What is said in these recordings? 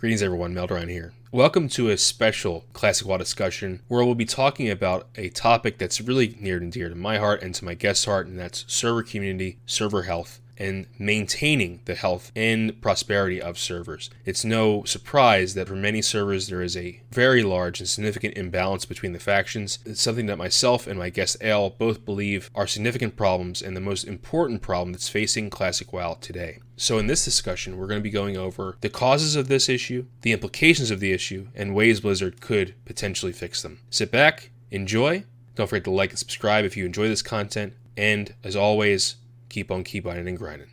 Greetings everyone, Melderon here. Welcome to a special Classic WoW discussion where we'll be talking about a topic that's really near and dear to my heart and to my guest's heart, and that's server community, server health, and maintaining the health and prosperity of servers. It's no surprise that for many servers there is a very large and significant imbalance between the factions. It's something that myself and my guest Ayle both believe are significant problems and the most important problem that's facing Classic WoW today. So in this discussion, we're going to be going over the causes of this issue, the implications of the issue, and ways Blizzard could potentially fix them. Sit back, enjoy, don't forget to like and subscribe if you enjoy this content, and as always, keep on and grinding.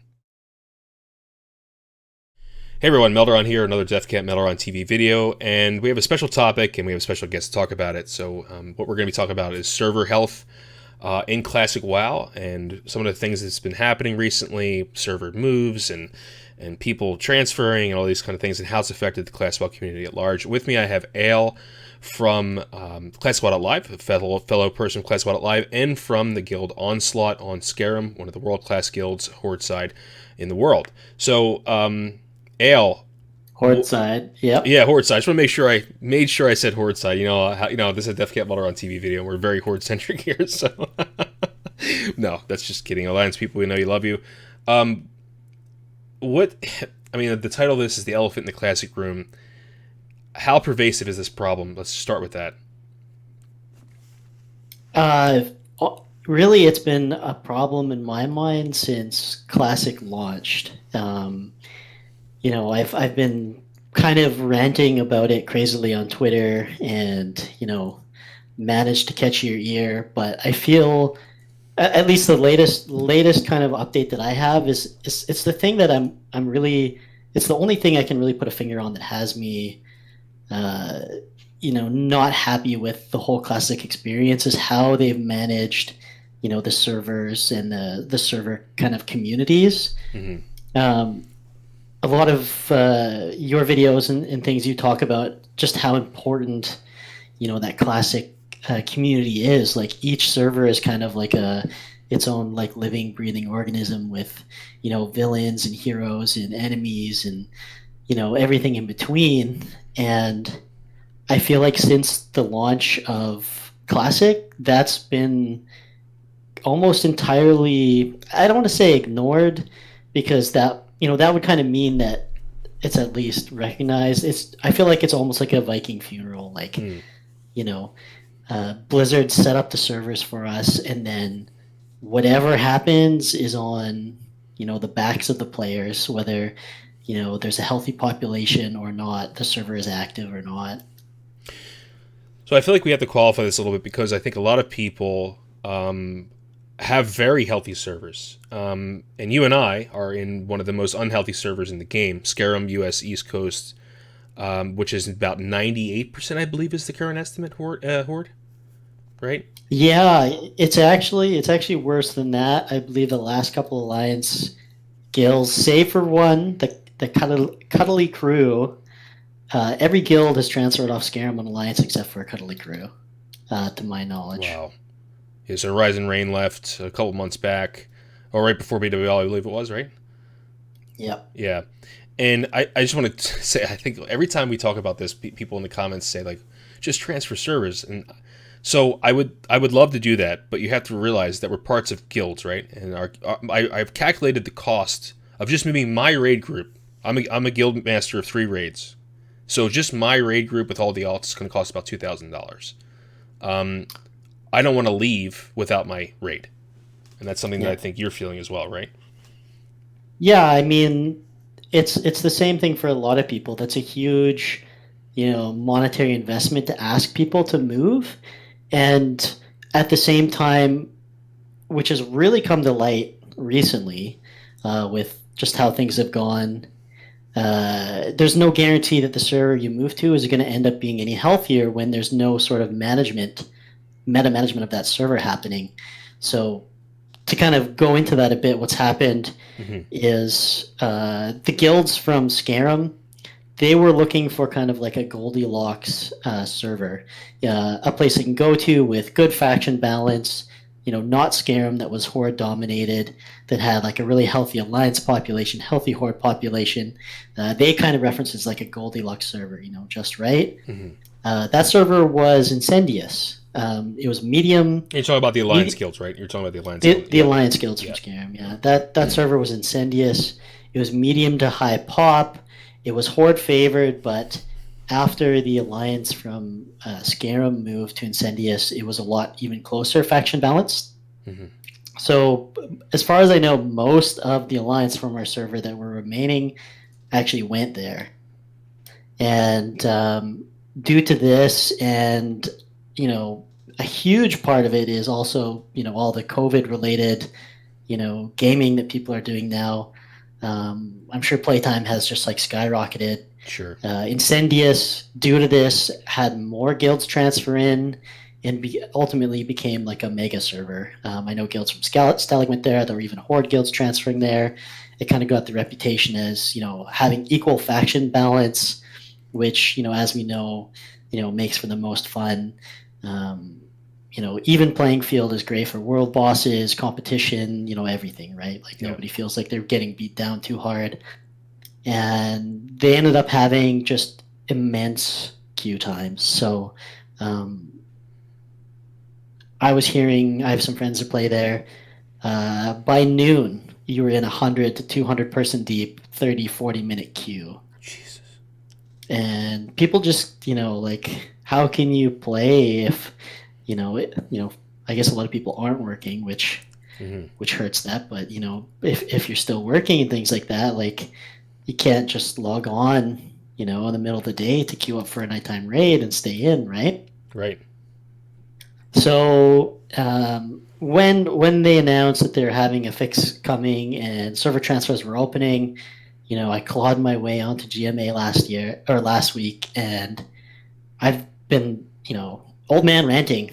Hey everyone, Melderon here, another Defcamp Melderon TV video, and we have a special topic and we have a special guest to talk about it. So what we're going to be talking about is server health in Classic WoW, and some of the things that's been happening recently, server moves and people transferring and all these kind of things, and how it's affected the Classic WoW community at large. With me I have Ayle from classicwow.live, a fellow person from classicwow.live, and from the guild ONSLAUGHT on Skeram, one of the world-class guilds, Horde side, in the world. So, Ayle. Horde side, yep. Yeah, Horde side. I just want to make sure I said Horde side. You know, this is a Defcamp Melderon TV video, and we're very Horde-centric here, so... No, that's just kidding. Alliance people, we know you love you. The title of this is The Elephant in the Classic Room. How pervasive is this problem? Let's start with that. Really, it's been a problem in my mind since Classic launched. I've been kind of ranting about it crazily on Twitter, and managed to catch your ear. But I feel, at least the latest kind of update that I have is it's the thing that I'm really, it's the only thing I can really put a finger on that has me not happy with the whole Classic experience, is how they've managed, the servers and the server kind of communities. Mm-hmm. A lot of your videos and things, you talk about just how important, that Classic community is. Like, each server is kind of like its own like living, breathing organism with, villains and heroes and enemies and, everything in between. And I feel like since the launch of Classic, that's been almost entirely, I don't want to say ignored, because that would kind of mean that it's at least recognized. I feel like it's almost like a Viking funeral. Like, Blizzard set up the servers for us, and then whatever happens is on, the backs of the players, whether, there's a healthy population or not, the server is active or not. So I feel like we have to qualify this a little bit, because I think a lot of people have very healthy servers. And you and I are in one of the most unhealthy servers in the game, Skeram US East Coast, which is about 98%, I believe, is the current estimate, Horde? Right? Yeah, it's actually worse than that. I believe the last couple Alliance guilds, save for one, the Cuddly Crew, every guild has transferred off Skeram on Alliance except for Cuddly Crew, to my knowledge. Wow. Yeah, so Rise and Rain left a couple months back, or right before BWL, I believe it was, right? Yep. Yeah. And I just want to say, I think every time we talk about this, people in the comments say, like, just transfer servers. And so I would love to do that, but you have to realize that we're parts of guilds, right? And I've calculated the cost of just moving my raid group. I'm a guild master of 3 raids. So just my raid group with all the alts is going to cost about $2,000. I don't want to leave without my raid. And that's something that I think you're feeling as well, right? Yeah, I mean, it's the same thing for a lot of people. That's a huge, monetary investment to ask people to move. And at the same time, which has really come to light recently, with just how things have gone, there's no guarantee that the server you move to is going to end up being any healthier when there's no sort of meta management of that server happening. So to kind of go into that a bit, what's happened is the guilds from Skeram, they were looking for kind of like a Goldilocks server, a place they can go to with good faction balance, not Skeram, that was horde dominated, that had like a really healthy alliance population, healthy horde population. They kind of reference as like a Goldilocks server, just right. That server was Incendious. It was medium. You're talking about the Alliance guilds, right? You're talking about the Alliance guilds. The Alliance guilds from Skeram, yeah. That server was Incendious. It was medium to high pop. It was horde favored, but after the Alliance from Skeram moved to Incendious, it was a lot even closer faction balanced. So, as far as I know, most of the Alliance from our server that were remaining actually went there. And due to this, and a huge part of it is also all the COVID related gaming that people are doing now. I'm sure playtime has just like skyrocketed. Sure. Incendious, due to this, had more guilds transfer in and ultimately became like a mega server. I know guilds from Stalag went there. There were even horde guilds transferring there. It kind of got the reputation as having equal faction balance, which as we know makes for the most fun. Even playing field is great for world bosses, competition, everything, right? Like nobody feels like they're getting beat down too hard. And they ended up having just immense queue times. So I have some friends that play there. By noon, you were in 100 to 200 person deep, 30, 40-minute queue. Jesus. And people just, like, how can you play if, I guess a lot of people aren't working, which hurts that. But, if you're still working and things like that, like, you can't just log on, in the middle of the day to queue up for a nighttime raid and stay in, right? Right. So when they announced that they're having a fix coming and server transfers were opening, I clawed my way onto GMA last week, and I've been, old man ranting,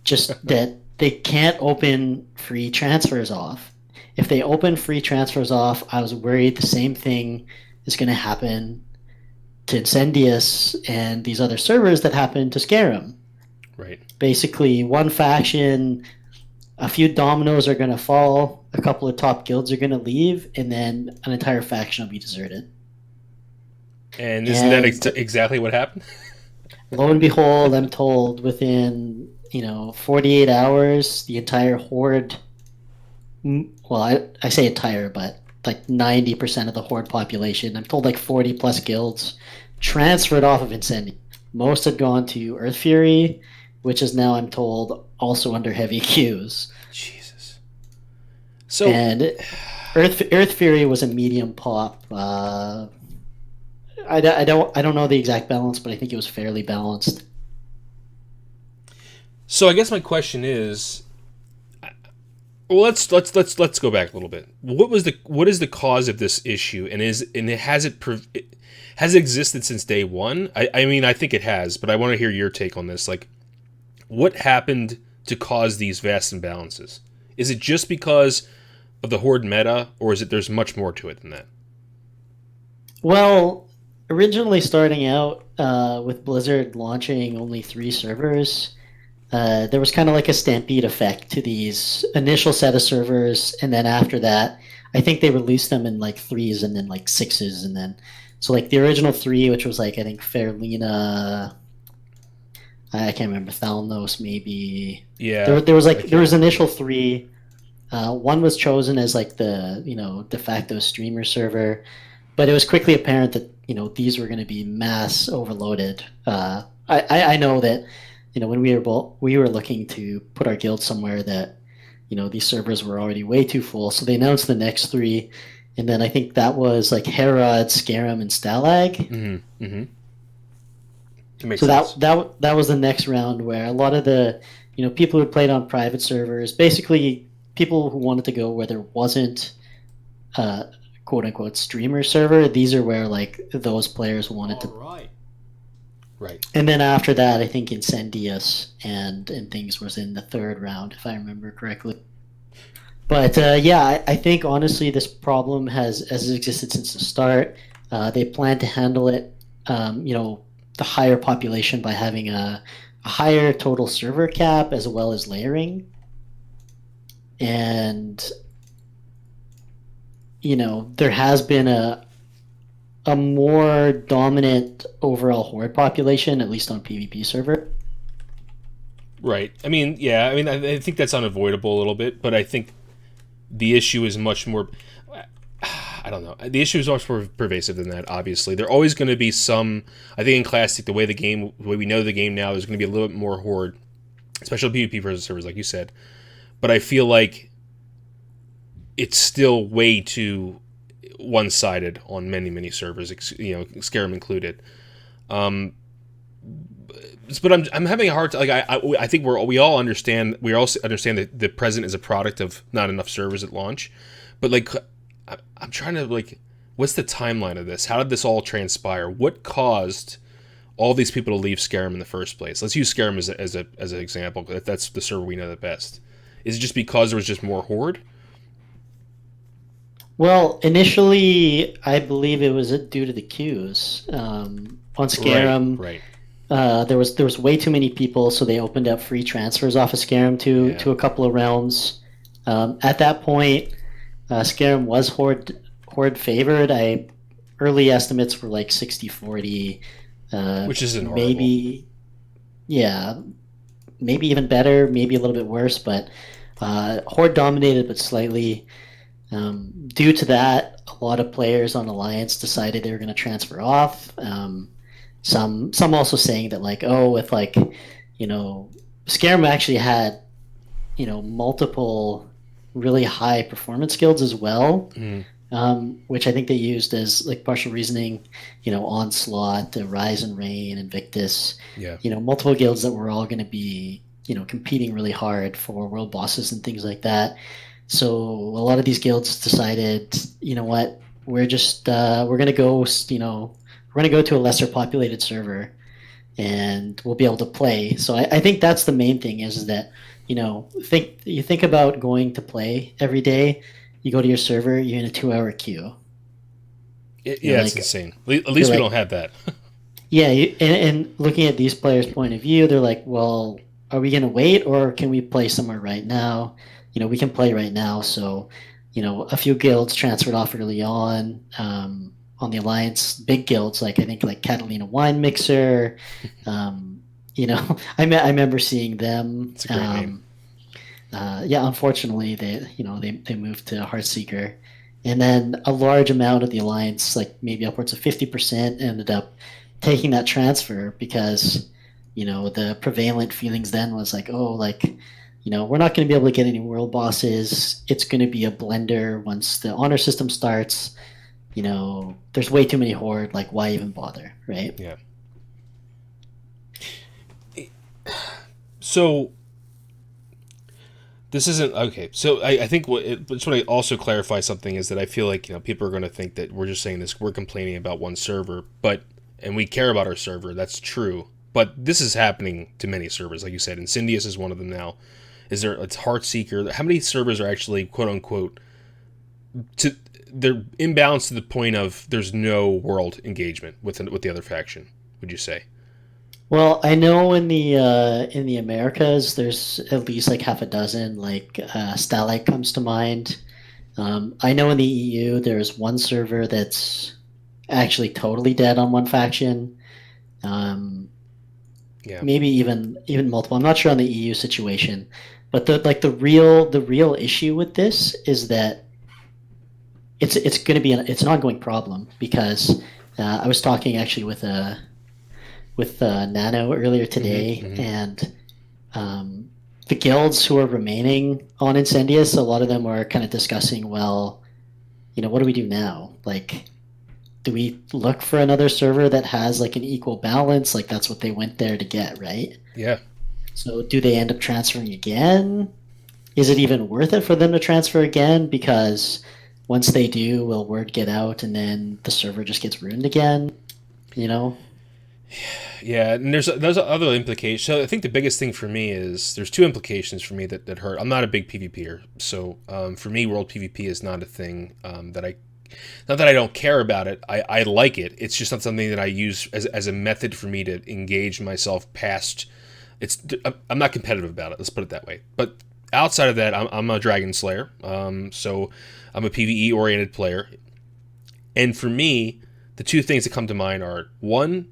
just that they can't open free transfers off. If they open free transfers off, I was worried the same thing is going to happen to Incendious and these other servers that happened to Skeram. Right. Basically, one faction, a few dominoes are going to fall, a couple of top guilds are going to leave, and then an entire faction will be deserted. And isn't that exactly what happened? Lo and behold, I'm told within 48 hours, the entire horde. Well, I say entire, but like 90% of the horde population, I'm told like 40 plus guilds transferred off of Incendious. Most had gone to Earth Fury, which is now, I'm told, also under heavy queues. Jesus. So, and Earth Fury was a medium pop. I don't know the exact balance, but I think it was fairly balanced. So I guess my question is, well, let's go back a little bit. What is the cause of this issue, and has it existed since day one? I mean, I think it has, but I want to hear your take on this. Like, what happened to cause these vast imbalances? Is it just because of the horde meta, or is it there's much more to it than that? Well, originally starting out with Blizzard launching only 3 servers. There was kind of like a stampede effect to these initial set of servers, and then after that, I think they released them in like 3s and then like 6s, and then so like the original 3, which was like I think Fairlina, I can't remember, Thalnos maybe. Yeah. There was initial 3. One was chosen as like the de facto streamer server, but it was quickly apparent that these were going to be mass overloaded. I know that. When we were looking to put our guild somewhere that, these servers were already way too full. So they announced the next 3, and then I think that was like Herod, Skeram, and Stalag. Mm-hmm. Mm-hmm. So that was the next round where a lot of the, people who played on private servers, basically people who wanted to go where there wasn't a quote unquote streamer server. These are where like those players wanted to. Right. And then after that, I think Incendious and things was in the 3rd round, if I remember correctly. But I think honestly this problem has existed since the start. They plan to handle it, the higher population by having a higher total server cap as well as layering. and there has been a more dominant overall horde population, at least on PvP server. Right. I mean, yeah. I mean, I think that's unavoidable a little bit, but I think the issue is much more. I don't know. The issue is much more pervasive than that. Obviously, there are always going to be some. I think in Classic, the way we know the game now, there's going to be a little bit more horde, especially PvP servers, like you said. But I feel like it's still way too one-sided on many servers, Skeram included. But I'm having a hard time. Like I think we all understand that the present is a product of not enough servers at launch, but like I'm trying to like, what's the timeline of this? How did this all transpire? What caused all these people to leave Skeram in the first place? Let's use Skeram as an example. That's the server we know the best. Is it just because there was just more horde? Well, initially, I believe it was due to the queues on Skeram. Right. There was way too many people, so they opened up free transfers off of Skeram to a couple of realms. At that point, Skeram was horde favored. Early estimates were like 60-40, which isn't maybe horrible. Maybe even better, maybe a little bit worse, but horde dominated, but slightly. Due to that, a lot of players on Alliance decided they were going to transfer off. Some also saying that Skeram actually had multiple really high performance guilds as well, which I think they used as like partial reasoning. Onslaught, Rise and Reign, Invictus. Yeah. Multiple guilds that were all going to be competing really hard for world bosses and things like that. So a lot of these guilds decided, what, we're just we're gonna go to a lesser populated server, and we'll be able to play. So I think that's the main thing is that think about going to play every day. You go to your server, you're in a 2-hour queue. It's insane. At least we don't have that. Yeah, and looking at these players' point of view, they're like, well, are we gonna wait or can we play somewhere right now? We can play right now. So, a few guilds transferred off early on the Alliance, big guilds, I think Catalina Wine Mixer. I remember seeing them. It's a great name. Unfortunately, they moved to Heartseeker. And then a large amount of the Alliance, like maybe upwards of 50%, ended up taking that transfer because, the prevalent feelings then was like, oh, we're not going to be able to get any world bosses. It's going to be a blender once the honor system starts. There's way too many horde. Like, why even bother, right? Yeah. So this isn't okay. So I think just want to also clarify something is that I feel like people are going to think that we're just saying this. We're complaining about one server, and we care about our server. That's true. But this is happening to many servers, like you said. Incendious is one of them now. It's Heartseeker. How many servers are actually quote unquote they're imbalanced to the point of there's no world engagement with the other faction? Would you say? Well, I know in the Americas there's at least like half a dozen. Starlight comes to mind. I know in the EU there's one server that's actually totally dead on one faction. Maybe even multiple. I'm not sure on the EU situation. But the real issue with this is that it's going to be it's an ongoing problem because I was talking actually with Nano earlier today, and the guilds who are remaining on Incendious, a lot of them are kind of discussing, well, what do we do now? Do we look for another server that has an equal balance? That's what they went there to get, right? Yeah. So do they end up transferring again? Is it even worth it for them to transfer again? Because once they do, will word get out and then the server just gets ruined again? Yeah, and there's other implications. So I think the biggest thing for me is there's two implications for me that hurt. I'm not a big PvPer, so for me, world PvP is not a thing not that I don't care about it. I like it. It's just not something that I use as a method for me to engage myself past. I'm not competitive about it. Let's put it that way. But outside of that, I'm a Dragon Slayer. So I'm a PvE oriented player. And for me, the two things that come to mind are one,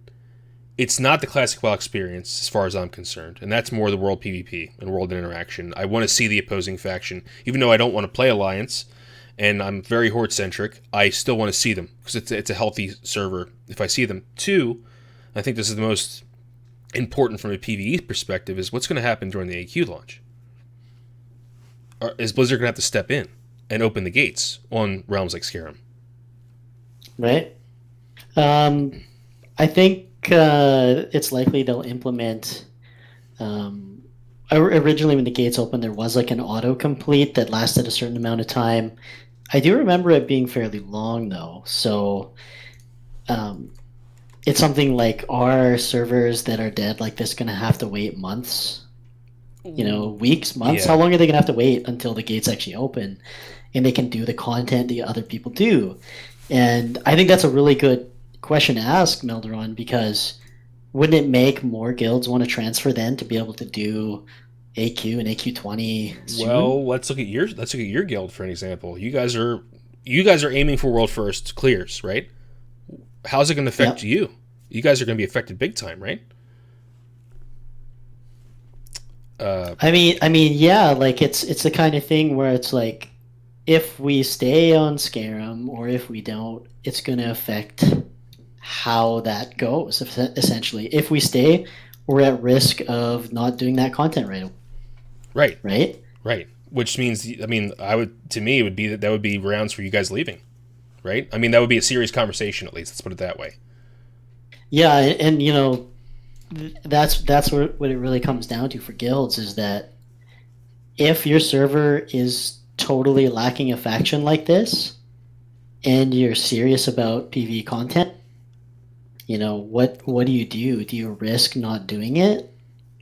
it's not the classic WoW experience as far as I'm concerned, and that's more the world PvP and world interaction. I want to see the opposing faction, even though I don't want to play Alliance, and I'm very horde centric. I still want to see them because it's a healthy server if I see them. Two, I think this is the most important from a PvE perspective, is what's going to happen during the AQ launch. Is Blizzard going to have to step in and open the gates on realms like Skeram? Right. I think it's likely they'll implement. Originally, when the gates opened, there was like an autocomplete that lasted a certain amount of time. I do remember it being fairly long, though. So it's something like, are servers that are dead like this going to have to wait months? Weeks, months? Yeah. How long are they going to have to wait until the gates actually open and they can do the content the other people do? And I think that's a really good question to ask, Melderon, because wouldn't it make more guilds want to transfer then to be able to do AQ and AQ20 soon? Well, let's look at your guild for an example. You guys are aiming for world first clears, right? How's it going to affect you? You guys are going to be affected big time, right? I mean, yeah, like it's the kind of thing where it's like, if we stay on Skeram or if we don't, it's going to affect how that goes, essentially. If we stay, we're at risk of not doing that content Right. Right? Right. Which means, I mean, to me, it would be that would be rounds for you guys leaving, right? I mean, that would be a serious conversation, at least. Let's put it that way. Yeah, and that's what it really comes down to for guilds, is that if your server is totally lacking a faction like this and you're serious about PvE content, what do you do? Do you risk not doing it?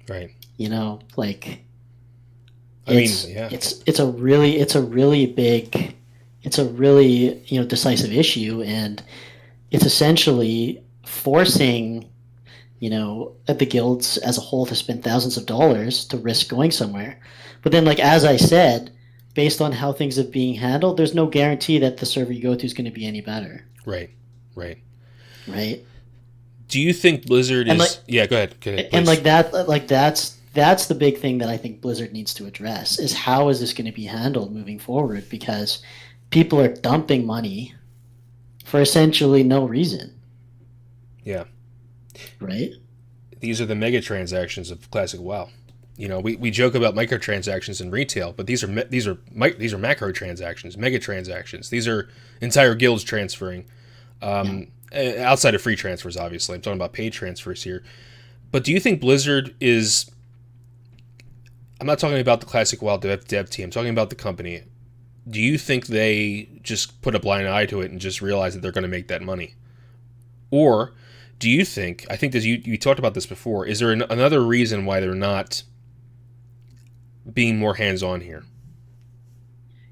Right. Like, yeah. It's a really big, it's a really decisive issue, and it's essentially forcing the guilds as a whole to spend thousands of dollars to risk going somewhere. But then, like, as I said, based on how things are being handled, there's no guarantee that the server you go to is going to be any better. Right. Do you think Blizzard is? Yeah, go ahead. And that's the big thing that I think Blizzard needs to address, is how is this going to be handled moving forward? Because people are dumping money for essentially no reason. Yeah. Right. These are the mega transactions of classic WoW. We joke about microtransactions in retail, but these are macro transactions, mega transactions. These are entire guilds transferring, outside of free transfers. Obviously, I'm talking about paid transfers here. But do you think Blizzard is? I'm not talking about the classic WoW dev team. I'm talking about the company. Do you think they just put a blind eye to it and just realize that they're going to make that money, or do you think? I think that you talked about this before. Is there another reason why they're not being more hands-on here?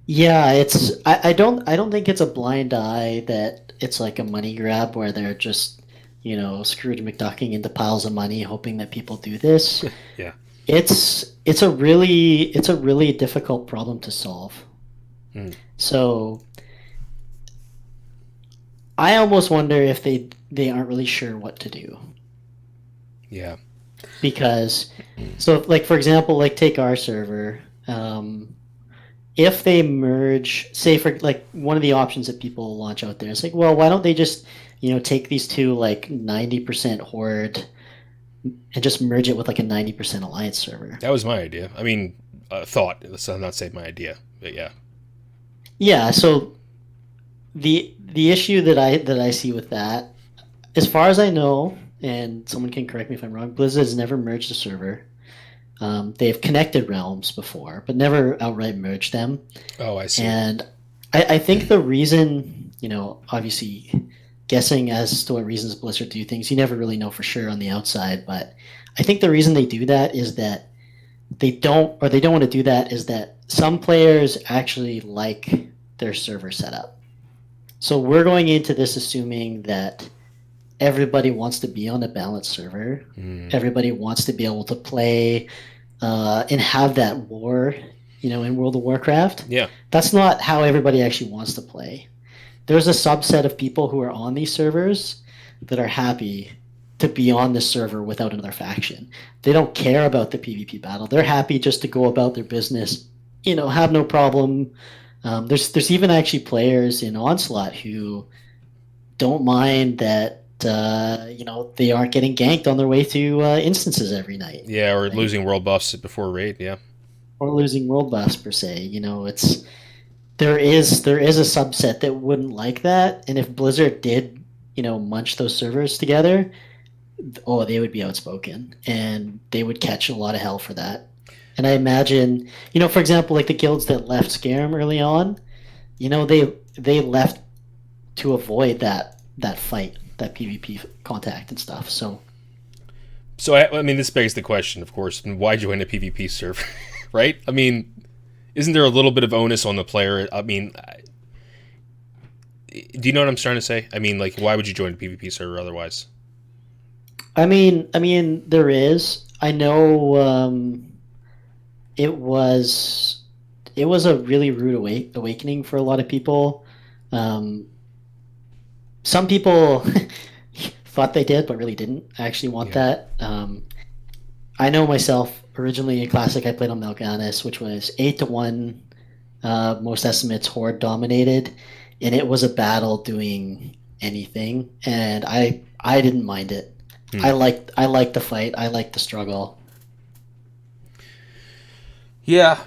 Yeah, I don't think it's a blind eye, that it's like a money grab where they're just Scrooge McDucking into piles of money hoping that people do this. Yeah. It's a really difficult problem to solve. So I almost wonder if they aren't really sure what to do. Yeah. Because, so, like, for example, like, take our server. If they merge, say, for, like, one of the options that people launch out there is like, well, why don't they just, take these two, like, 90% Horde and just merge it with, like, a 90% Alliance server? That was my idea. I mean, thought. Let's not say my idea, but yeah. Yeah, so the issue that I see with that, as far as I know, and someone can correct me if I'm wrong, Blizzard has never merged a server. They've connected realms before, but never outright merged them. Oh, I see. And I think the reason, obviously guessing as to what reasons Blizzard do things, you never really know for sure on the outside, but I think the reason they do that is that they don't want to do that, is that some players actually like their server setup. So we're going into this assuming that everybody wants to be on a balanced server. Everybody wants to be able to play and have that war in World of Warcraft. Yeah. That's not how everybody actually wants to play. There's a subset of people who are on these servers that are happy to be on this server without another faction. They don't care about the PvP battle. They're happy just to go about their business, have no problem. There's even actually players in Onslaught who don't mind that they aren't getting ganked on their way to instances every night. Yeah, or Right? losing world buffs before raid. Yeah. Or losing world buffs per se. It's there is a subset that wouldn't like that, and if Blizzard did munch those servers together, oh, they would be outspoken and they would catch a lot of hell for that. And I imagine, for example, like the guilds that left Skeram early on, they left to avoid that fight, that PvP contact and stuff. So I mean, this begs the question, of course, why join a PvP server, right? I mean, isn't there a little bit of onus on the player? I mean, do you know what I'm trying to say? I mean, like, why would you join a PvP server otherwise? I mean, there is. I know it was a really rude awakening for a lot of people. Some people thought they did, but really didn't actually want that. I know myself, originally in Classic, I played on Melganis, which was 8-1, most estimates Horde dominated, and it was a battle doing anything, and I didn't mind it. I liked the fight. I liked the struggle. Yeah.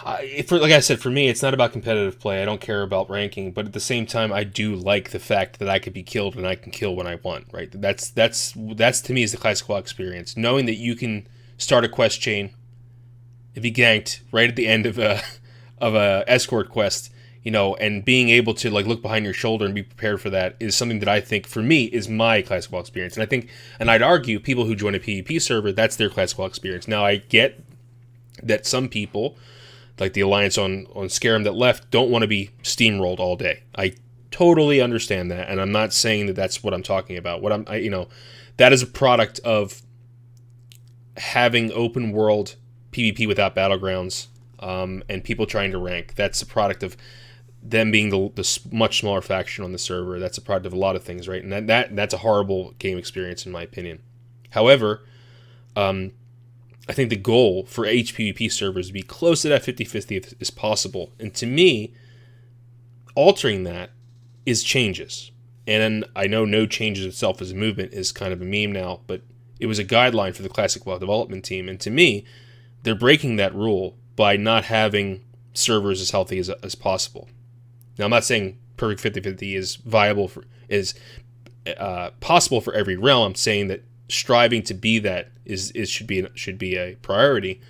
Like I said, for me, it's not about competitive play. I don't care about ranking, but at the same time, I do like the fact that I could be killed and I can kill when I want. Right? That's to me is the classic WoW experience. Knowing that you can start a quest chain, and be ganked right at the end of a escort quest, and being able to like look behind your shoulder and be prepared for that is something that I think for me is my classic WoW experience. And I think, and I'd argue, people who join a PvP server, that's their classic WoW experience. Now I get that some people, like the Alliance on Skeram that left, don't want to be steamrolled all day. I totally understand that, and I'm not saying that that's what I'm talking about. That is a product of having open world PvP without battlegrounds, and people trying to rank. That's a product of them being the much smaller faction on the server. That's a product of a lot of things, right? And that's a horrible game experience in my opinion. However, I think the goal for HPVP servers is to be close to that 50-50 as possible. And to me, altering that is changes. And I know no changes itself as a movement is kind of a meme now, but it was a guideline for the Classic WoW development team. And to me, they're breaking that rule by not having servers as healthy as possible. Now, I'm not saying perfect 50-50 is viable is possible for every realm. I'm saying that striving to be that should be a priority,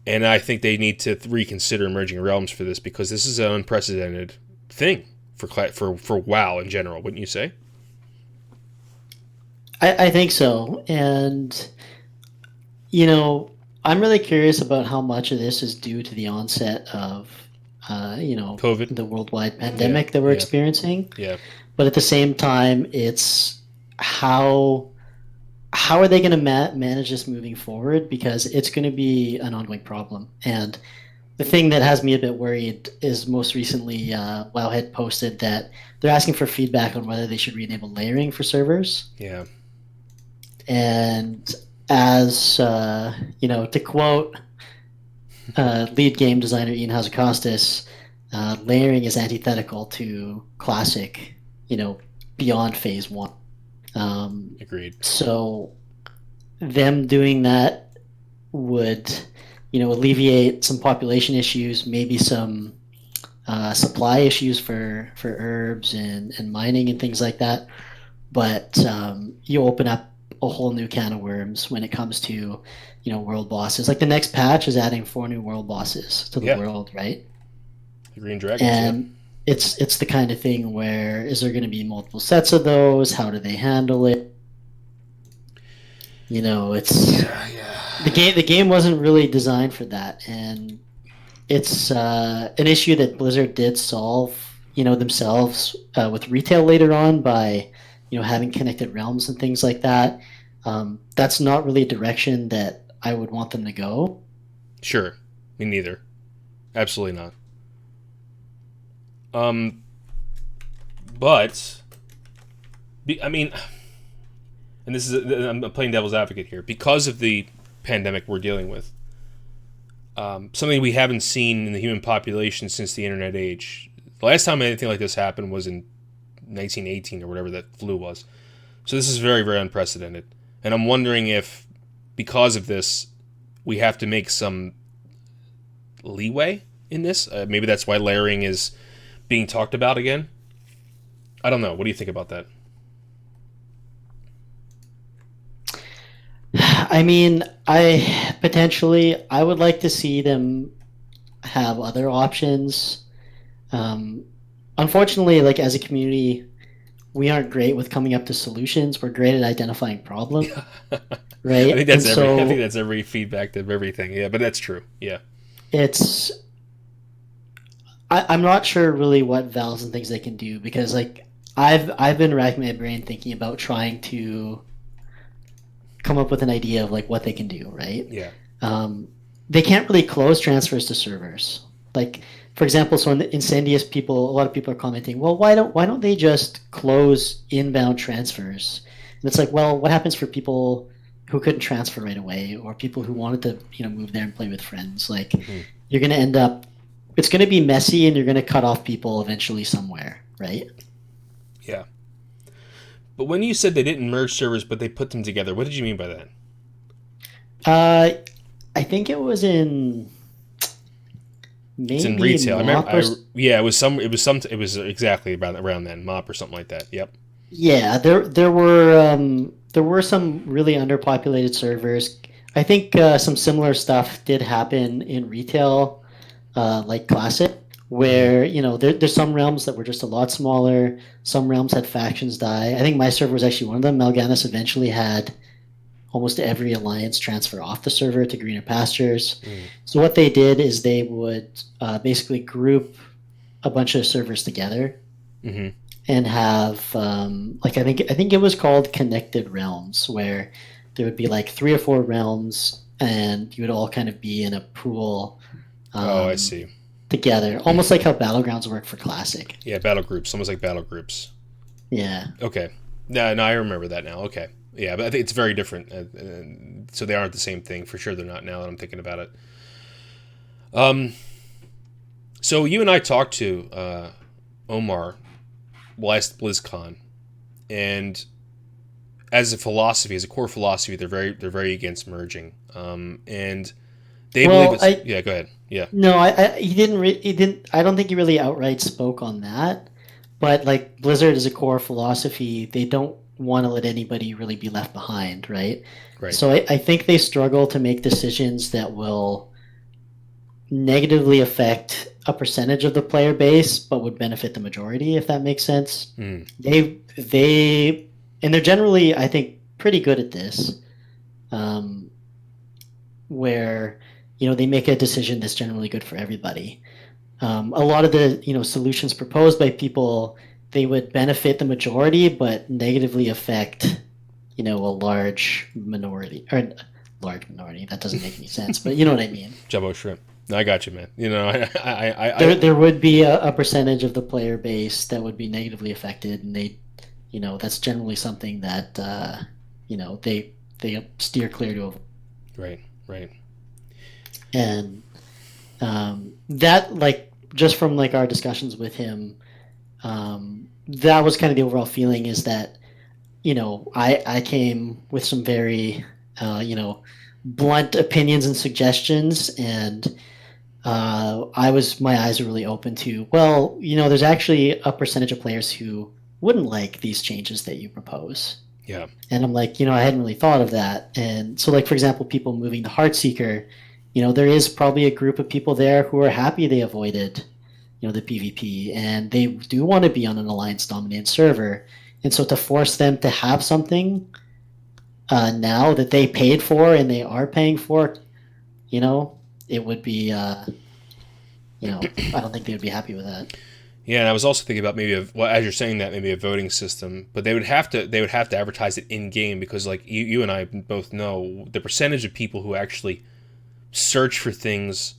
and I think they need to reconsider emerging realms for this, because this is an unprecedented thing for WoW in general. Wouldn't you say? I think so, and I'm really curious about how much of this is due to the onset of COVID, the worldwide pandemic that we're experiencing. Yeah, but at the same time, it's how are they going to manage this moving forward, because it's going to be an ongoing problem. And the thing that has me a bit worried is most recently Wowhead posted that they're asking for feedback on whether they should re-enable layering for servers. Yeah. And as to quote lead game designer Ian Hazacostas, layering is antithetical to classic, beyond phase 1. Agreed. So them doing that would, alleviate some population issues, maybe some supply issues for herbs and mining and things like that. But you open up a whole new can of worms when it comes to, world bosses. Like the next patch is adding 4 new world bosses to the world, right? The Green Dragons. And it's the kind of thing where, is there going to be multiple sets of those? How do they handle it? It's the game wasn't really designed for that, and it's an issue that Blizzard did solve, themselves with retail later on by, having connected realms and things like that. That's not really a direction that I would want them to go. Sure, me neither. Absolutely not. But I mean, and this is I'm playing devil's advocate here because of the pandemic we're dealing with. Something we haven't seen in the human population since the internet age. The last time anything like this happened was in 1918 or whatever that flu was. So this is very, very unprecedented. And I'm wondering if, because of this, we have to make some leeway in this. Maybe that's why layering is being talked about again. I don't know. What do you think about that? I mean, I would like to see them have other options. Unfortunately, like as a community, we aren't great with coming up to solutions. We're great at identifying problems, right? I think that's every feedback of everything. Yeah, but that's true. Yeah, it's. I'm not sure really what valves and things they can do because like I've been racking my brain thinking about trying to come up with an idea of like what they can do, right? Yeah. They can't really close transfers to servers. Like, for example, so in Incendious people, a lot of people are commenting, well, why don't they just close inbound transfers? And it's like, well, what happens for people who couldn't transfer right away, or people who wanted to, move there and play with friends? Like, you're going to end up, it's going to be messy, and you're going to cut off people eventually somewhere, right? Yeah. But when you said they didn't merge servers, but they put them together, what did you mean by that? I think it was in maybe it's in retail. MOP It was exactly around then, MOP or something like that. Yep. Yeah, there were some really underpopulated servers. I think some similar stuff did happen in retail, like Classic, where there's some realms that were just a lot smaller. Some realms had factions die. I think my server was actually one of them. Mal'Ganis eventually had almost every alliance transfer off the server to greener pastures. So what they did is they would basically group a bunch of servers together and have I think it was called connected realms, where there would be like 3 or 4 realms and you would all kind of be in a pool. I see. Together, almost like how battlegrounds work for Classic. Yeah, battle groups, almost like battle groups. Yeah. Okay. No, I remember that now. Okay. Yeah, but I think it's very different. So they aren't the same thing. For sure they're not now that I'm thinking about it. So you and I talked to Omar last BlizzCon, and as a philosophy, as a core philosophy, they're very against merging. And they believe it's... Yeah, go ahead. Yeah. No, he didn't. I don't think he really outright spoke on that. But like Blizzard is a core philosophy, they don't want to let anybody really be left behind, right? Right. So I think they struggle to make decisions that will negatively affect a percentage of the player base, but would benefit the majority, if that makes sense. They and they're generally, I think, pretty good at this, where they make a decision that's generally good for everybody. A lot of the solutions proposed by people, they would benefit the majority but negatively affect a large minority. That doesn't make any sense, but you know what I mean. Jumbo shrimp. No, I got you, man. There would be a percentage of the player base that would be negatively affected, and they that's generally something that they steer clear to avoid. Right. And that, like, just from like our discussions with him, that was kind of the overall feeling, is that I came with some very blunt opinions and suggestions, and my eyes were really open to, well, there's actually a percentage of players who wouldn't like these changes that you propose. Yeah. And I'm like, I hadn't really thought of that. And so, like, for example, people moving to Heartseeker, there is probably a group of people there who are happy they avoided, the PvP, and they do want to be on an alliance-dominated server. And so to force them to have something now that they paid for and they are paying for, it would be, I don't think they would be happy with that. Yeah, and I was also thinking about maybe, as you're saying that, maybe a voting system, but they would have to advertise it in game, because like you and I both know, the percentage of people who actually search for things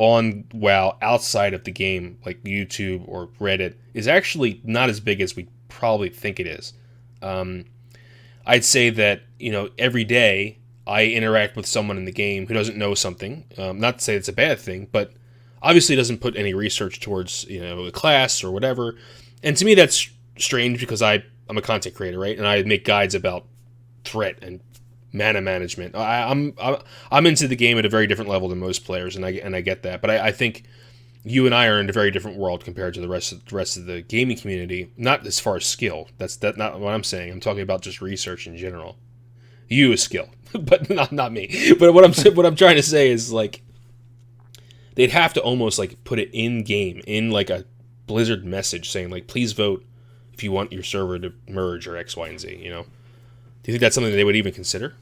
on WoW outside of the game, like YouTube or Reddit, is actually not as big as we probably think it is. I'd say that, every day I interact with someone in the game who doesn't know something. Not to say it's a bad thing, but obviously doesn't put any research towards, a class or whatever. And to me, that's strange because I'm a content creator, right? And I make guides about threat and mana management. I'm into the game at a very different level than most players, and I get that. But I think you and I are in a very different world compared to the rest of the gaming community. Not as far as skill. That's not what I'm saying. I'm talking about just research in general. You is skill, but not me. But what I'm trying to say is, like, they'd have to almost like put it in game, in like a Blizzard message saying, like, please vote if you want your server to merge or X, Y, and Z. Do you think that's something that they would even consider?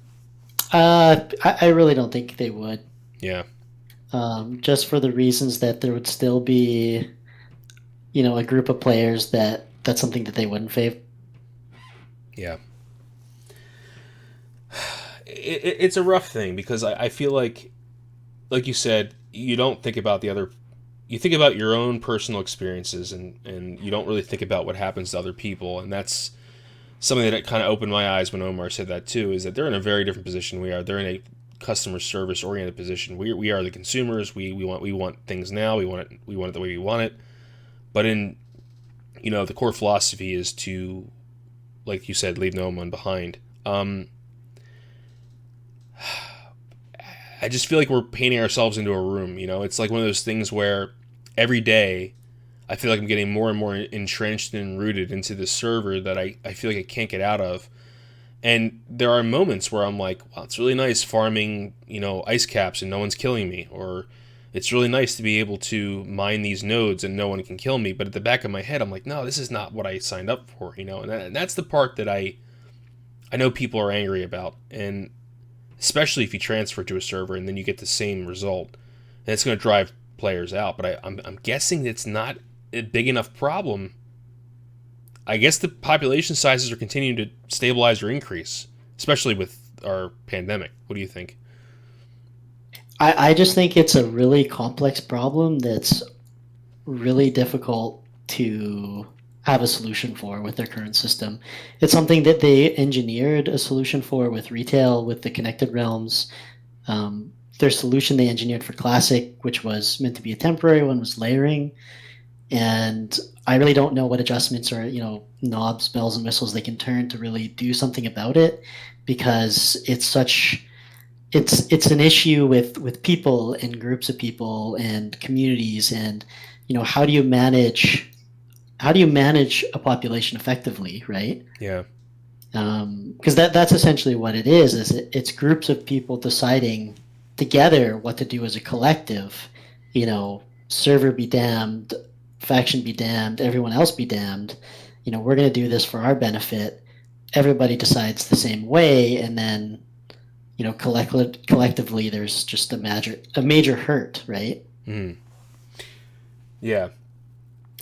I really don't think they would. Yeah. Just for the reasons that there would still be, a group of players that's something that they wouldn't favor. Yeah. It's a rough thing because I feel like you said, you don't think about you think about your own personal experiences and you don't really think about what happens to other people. And that's something that kind of opened my eyes when Omar said that too, is that they're in a very different position we are. They're in a customer service oriented position. We are the consumers. We want things now. We want it the way we want it. But in, the core philosophy is to, like you said, leave no one behind. I just feel like we're painting ourselves into a room. It's like one of those things where every day I feel like I'm getting more and more entrenched and rooted into this server that I feel like I can't get out of. And there are moments where I'm like, wow, it's really nice farming, ice caps and no one's killing me. Or it's really nice to be able to mine these nodes and no one can kill me. But at the back of my head, I'm like, no, this is not what I signed up for, And that's the part that I know people are angry about. And especially if you transfer to a server and then you get the same result. And it's going to drive players out. But I'm guessing it's not a big enough problem. I guess the population sizes are continuing to stabilize or increase, especially with our pandemic. What do you think? I just think it's a really complex problem that's really difficult to have a solution for with their current system. It's something that they engineered a solution for with retail, with the connected realms. Their solution they engineered for Classic, which was meant to be a temporary one, was layering. And I really don't know what adjustments or, knobs, bells, and whistles they can turn to really do something about it, because it's an issue with people and groups of people and communities, and how do you manage a population effectively, right? Yeah. Because that's essentially what it is it's groups of people deciding together what to do as a collective. Server be damned, faction be damned, everyone else be damned. We're going to do this for our benefit. Everybody decides the same way, and then collectively there's just a major hurt, right? Mm. Yeah.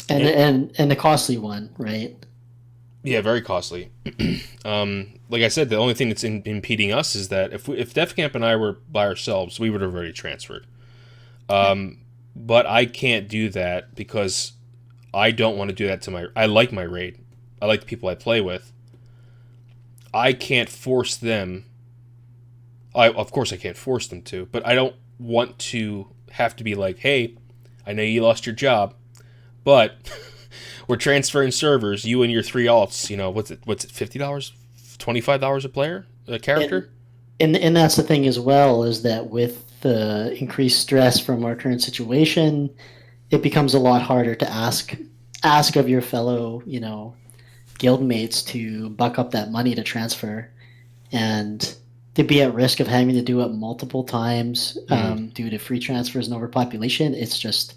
And a costly one, right? Yeah, very costly. Like I said, the only thing that's impeding us is that if Defcamp and I were by ourselves, we would have already transferred. But I can't do that because I don't want to do that to I like my raid. I like the people I play with. I can't force them. Of course I can't force them to, but I don't want to have to be like, hey, I know you lost your job, but we're transferring servers, you and your 3 alts, what's it, $50? $25 a player? A character? And that's the thing as well, is that with the increased stress from our current situation, it becomes a lot harder to ask of your fellow, guildmates to buck up that money to transfer, and to be at risk of having to do it multiple times due to free transfers and overpopulation. It's just,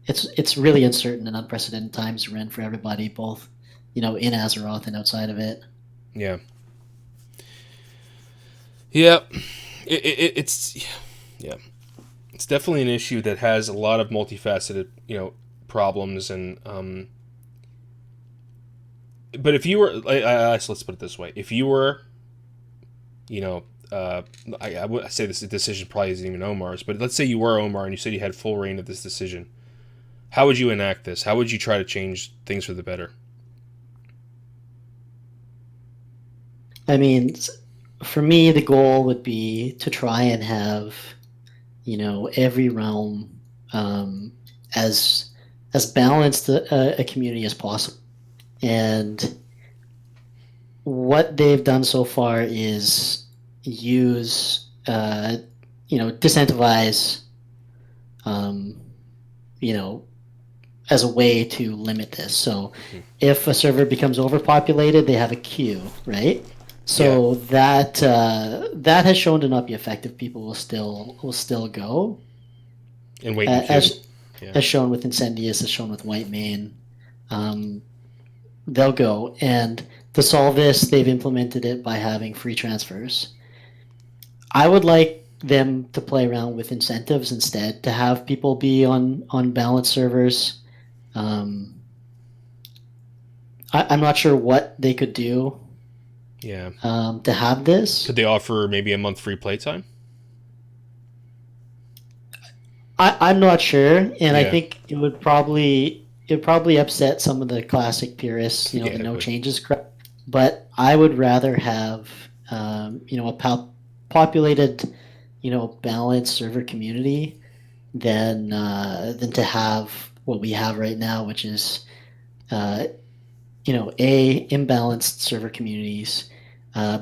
it's really uncertain and unprecedented times we're in for everybody, both, in Azeroth and outside of it. Yeah. Yeah. It's definitely an issue that has a lot of multifaceted, problems, and but if you were, let's put it this way: if you were, I would say this decision probably isn't even Omar's, but let's say you were Omar and you said you had full reign of this decision. How would you enact this? How would you try to change things for the better? I mean, for me, the goal would be to try and have, every realm as balanced a community as possible. And what they've done so far is use, disincentivize, as a way to limit this. So if a server becomes overpopulated, they have a queue, right? So that has shown to not be effective. People will still go. And wait in queue. As shown with Incendius, as shown with Whitemane. They'll go. And to solve this, they've implemented it by having free transfers. I would like them to play around with incentives instead, to have people be on balanced servers. I'm not sure what they could do to have this. Could they offer maybe a month free playtime? I'm not sure, and I think it would probably upset some of the classic purists, the no changes crowd. But I would rather have a populated, balanced server community than to have what we have right now, which is imbalanced server communities,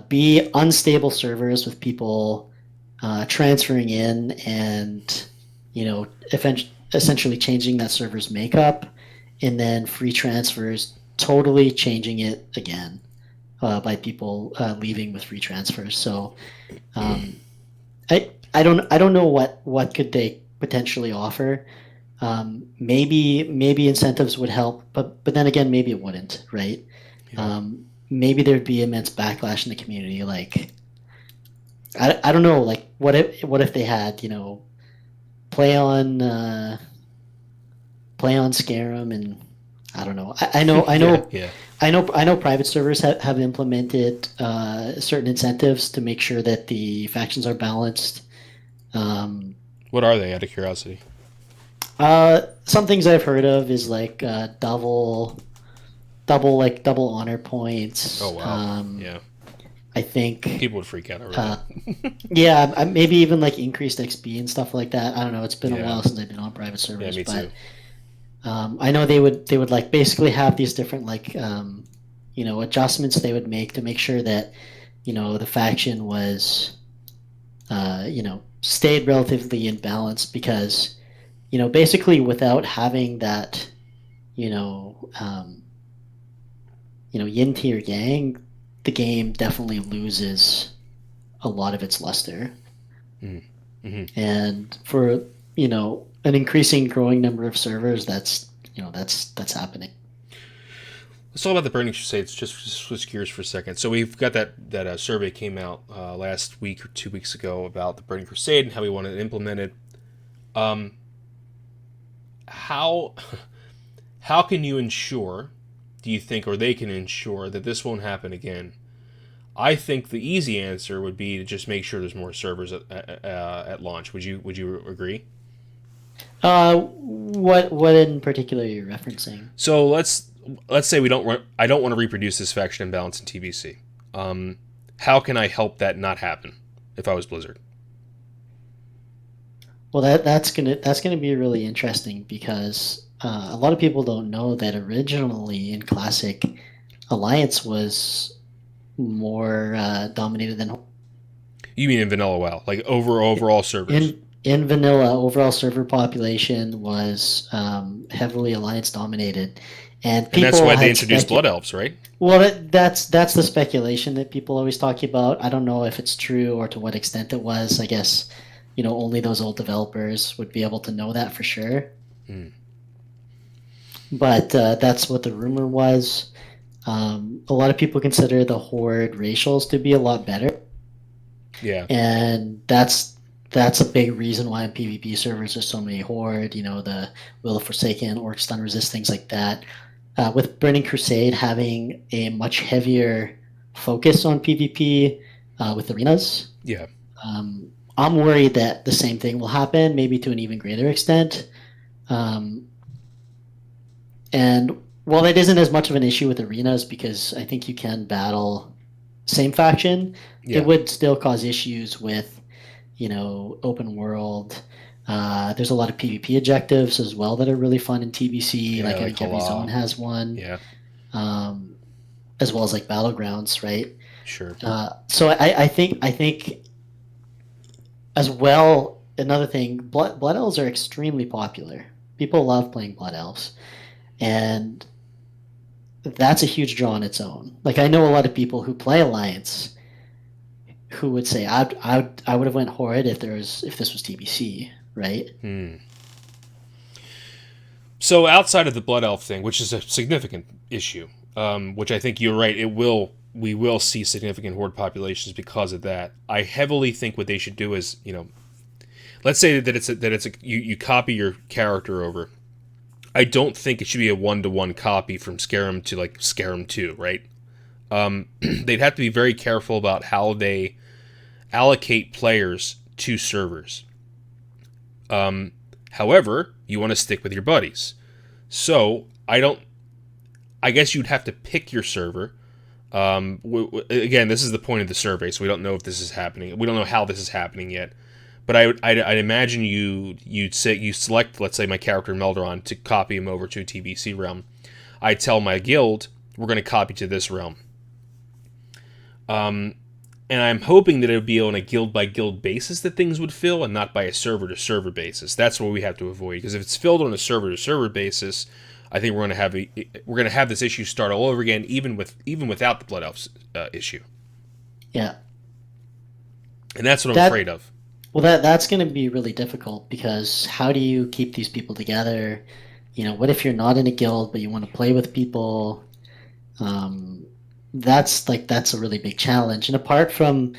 B, unstable servers with people transferring in and essentially changing that server's makeup, and then free transfers totally changing it again by people leaving with free transfers. So I don't know what could they potentially offer. Maybe incentives would help, but then again, maybe it wouldn't, right? Maybe there'd be immense backlash in the community. Like, I don't know. Like, what if they had play on Skeram, and I don't know. I know private servers have implemented certain incentives to make sure that the factions are balanced. What are they, out of curiosity? Some things I've heard of is like double honor points. Oh wow! I think people would freak out over that. Maybe even like increased XP and stuff like that. I don't know. It's been a while since I've been on private servers, me too. I know they would like basically have these different like adjustments they would make to make sure that the faction was stayed relatively in balance, because basically without having that yin tier gang, the game definitely loses a lot of its luster. And for an increasing growing number of servers, that's happening. Let's talk about the Burning Crusades. Just switch gears for a second. So we've got that survey came out last week or 2 weeks ago about the Burning Crusade and how we want it implemented. How can you ensure, do you think, or they can ensure that this won't happen again? I think the easy answer would be to just make sure there's more servers at launch. Would you agree? What in particular are you referencing? So let's say I don't want to reproduce this faction imbalance in TBC. How can I help that not happen if I was Blizzard? Well, that's gonna be really interesting, because a lot of people don't know that originally in Classic, Alliance was more dominated than. You mean in Vanilla WoW, like overall servers? In Vanilla, overall server population was heavily Alliance dominated, and that's why they introduced Blood Elves, right? Well, that's the speculation that people always talk about. I don't know if it's true or to what extent it was. I guess only those old developers would be able to know that for sure. But that's what the rumor was. A lot of people consider the Horde racials to be a lot better. Yeah. And that's a big reason why in PvP servers there's so many Horde, the Will of Forsaken, Orc Stun Resist, things like that. With Burning Crusade having a much heavier focus on PvP with arenas, Yeah. I'm worried that the same thing will happen, maybe to an even greater extent. Um, and while that isn't as much of an issue with arenas, because I think you can battle same faction, it Yeah. would still cause issues with, open world. There's a lot of PvP objectives as well that are really fun in TBC. Yeah, Like I like think every zone Hala. has one, Yeah. um, as well as like battlegrounds, right? Sure. So I think as well. Another thing, blood elves are extremely popular. People love playing blood elves, and that's a huge draw on its own. Like I know a lot of people who play Alliance who would say I would have went Horrid if this was TBC, right? So outside of the blood elf thing, which is a significant issue, which I think you're right, we will see significant horde populations because of that. I heavily think what they should do is, let's say that you copy your character over. I don't think it should be a 1-to-1 copy from Skeram to like Skeram 2, right? They'd have to be very careful about how they allocate players to servers. However, you want to stick with your buddies. So, I guess you'd have to pick your server. Again, this is the point of the survey, so we don't know if this is happening. We don't know how this is happening yet. But I'd imagine you'd select, let's say, my character Melderon to copy him over to a TBC realm. I tell my guild, we're going to copy to this realm. And I'm hoping that it would be on a guild by guild basis that things would fill, and not by a server to server basis. That's what we have to avoid. Because if it's filled on a server to server basis, I think we're going to have this issue start all over again, even without the Blood Elves issue. Yeah, And that's what I'm afraid of. Well, that's going to be really difficult because how do you keep these people together? What if you're not in a guild but you want to play with people? That's a really big challenge. And apart from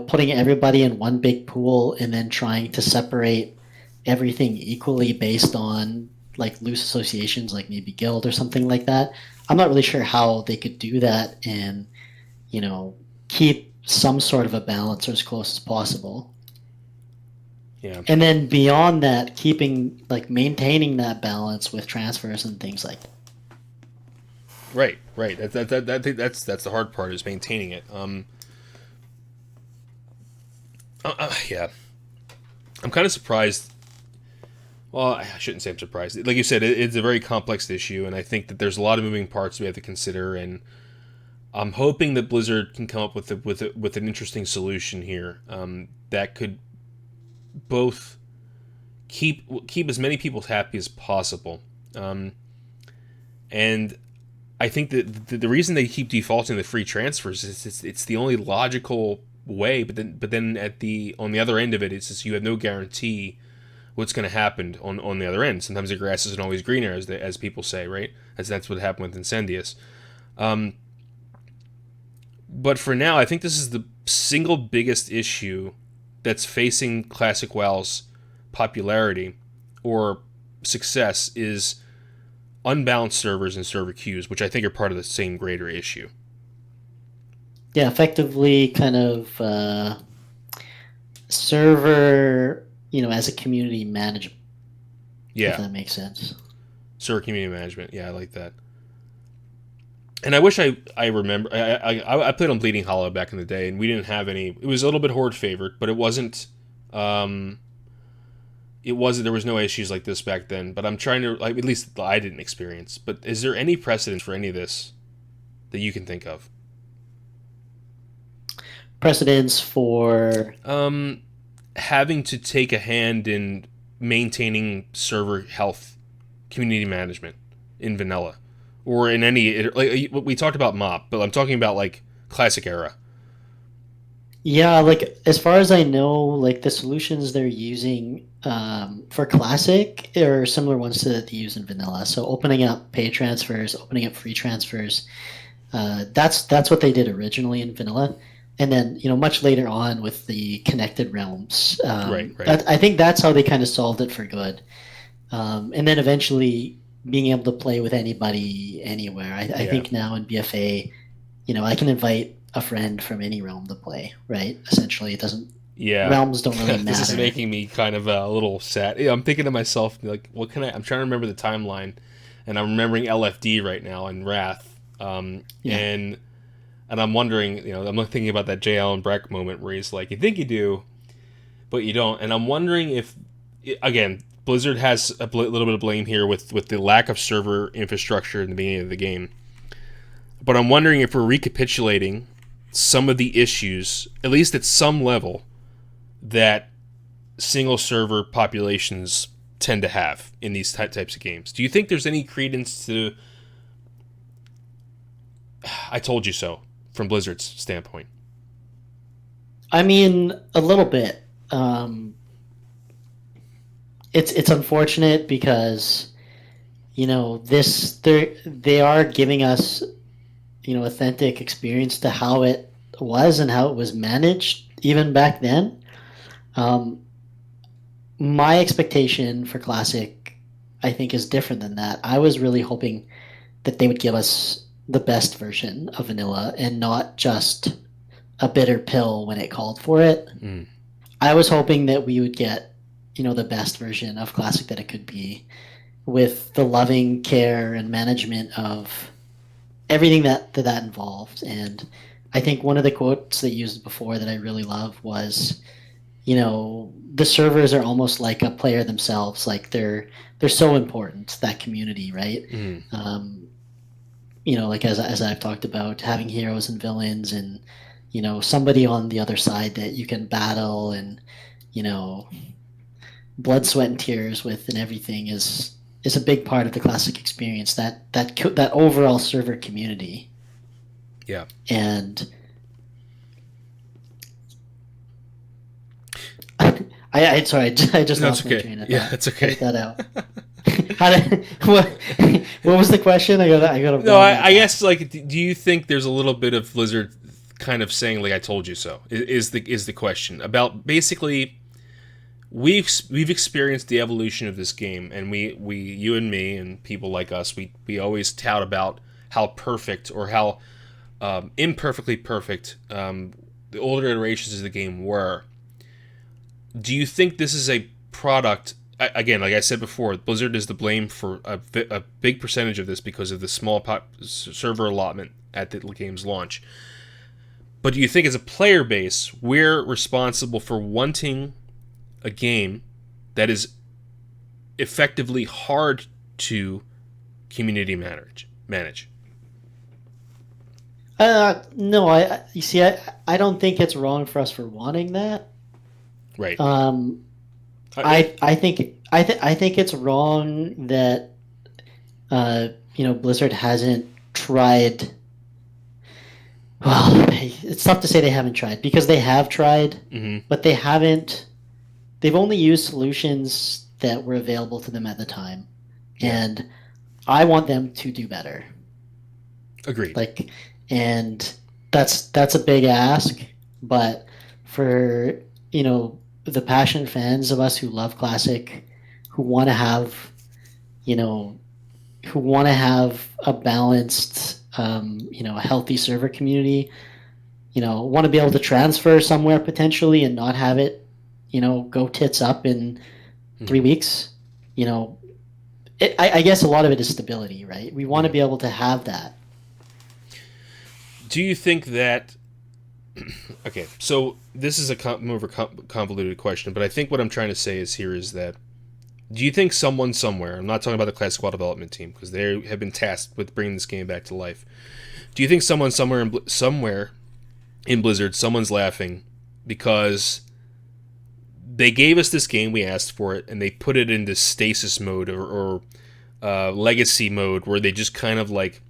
putting everybody in one big pool and then trying to separate everything equally based on like loose associations, like maybe guild or something like that, I'm not really sure how they could do that and keep some sort of a balance or as close as possible. Yeah. And then beyond that, maintaining that balance with transfers and things like that. Right. That's the hard part, is maintaining it. Yeah. I'm kind of surprised. Well, I shouldn't say I'm surprised. Like you said, it's a very complex issue, and I think that there's a lot of moving parts we have to consider. And I'm hoping that Blizzard can come up with an interesting solution here that could both keep as many people happy as possible. And I think that the reason they keep defaulting to free transfers is it's the only logical way. But then on the other end of it, it's just you have no guarantee what's going to happen on the other end. Sometimes the grass isn't always greener, as people say, right? That's what happened with Incendius. But for now, I think this is the single biggest issue that's facing Classic WoW's popularity or success is unbalanced servers and server queues, which I think are part of the same greater issue. Yeah, effectively kind of server, as a community management. Yeah. If that makes sense. Server community management. Yeah, I like that. And I wish I remember. I played on Bleeding Hollow back in the day, and we didn't have any. It was a little bit horde favored, but it wasn't. It wasn't. There was no issues like this back then. But I'm trying to, at least I didn't experience. But is there any precedent for any of this that you can think of? Precedents for having to take a hand in maintaining server health, community management in vanilla. Or in any, like we talked about MOP, but I'm talking about like classic era. Yeah, like as far as I know, like the solutions they're using for classic are similar ones that they use in vanilla. So opening up pay transfers, opening up free transfers. That's what they did originally in vanilla, and then much later on with the connected realms. Right. I think that's how they kind of solved it for good, and then eventually being able to play with anybody anywhere. I think now in BFA, I can invite a friend from any realm to play, right? Essentially, it doesn't. Yeah. Realms don't really matter. This is making me kind of a little sad. Yeah, I'm thinking to myself, like, what can I'm trying to remember the timeline, and I'm remembering LFD right now and Wrath, and I'm wondering, I'm thinking about that J. Allen Brack moment where he's like, you think you do, but you don't, and I'm wondering if, again, Blizzard has a little bit of blame here with the lack of server infrastructure in the beginning of the game, but I'm wondering if we're recapitulating some of the issues, at least at some level, that single server populations tend to have in these types of games. Do you think there's any credence to I told you so from Blizzard's standpoint? I mean, a little bit. It's unfortunate because they are giving us authentic experience to how it was and how it was managed even back then. My expectation for Classic, I think, is different than that. I was really hoping that they would give us the best version of vanilla and not just a bitter pill when it called for it. I was hoping that we would get, the best version of Classic that it could be, with the loving care and management of everything that involved. And I think one of the quotes they used before that I really love was, the servers are almost like a player themselves. Like they're so important, that community, right? Like as I've talked about, having heroes and villains and, somebody on the other side that you can battle and, blood, sweat, and tears with and everything is a big part of the Classic experience, that overall server community. Yeah. And I just lost my train of thought. Yeah, that's okay. Edit that out. What was the question? I got. No, I guess, like, do you think there's a little bit of Blizzard kind of saying, like, I told you so? Is the question about basically we've experienced the evolution of this game, and we you and me and people like us, we always tout about how perfect or how imperfectly perfect the older iterations of the game were. Do you think this is a product? Again, like I said before, Blizzard is to blame for a big percentage of this because of the small server allotment at the game's launch. But do you think, as a player base, we're responsible for wanting a game that is effectively hard to community manage? No, you see, I don't think it's wrong for us for wanting that. Right. I think it's wrong that Blizzard hasn't tried. Well, it's tough to say they haven't tried, because they have tried, but they haven't. They've only used solutions that were available to them at the time, and I want them to do better. Agreed. And that's a big ask, but for the passionate fans of us who love Classic, who want to have a balanced, a healthy server community, want to be able to transfer somewhere potentially and not have it, go tits up in 3 weeks. I guess a lot of it is stability, right? We want to be able to have that. Do you think that... Okay, so this is a more of a convoluted question, but I think what I'm trying to say is that do you think someone somewhere, I'm not talking about the Classic WoW development team, because they have been tasked with bringing this game back to life, do you think someone somewhere in Blizzard, someone's laughing because they gave us this game, we asked for it, and they put it into stasis mode or legacy mode, where they just kind of like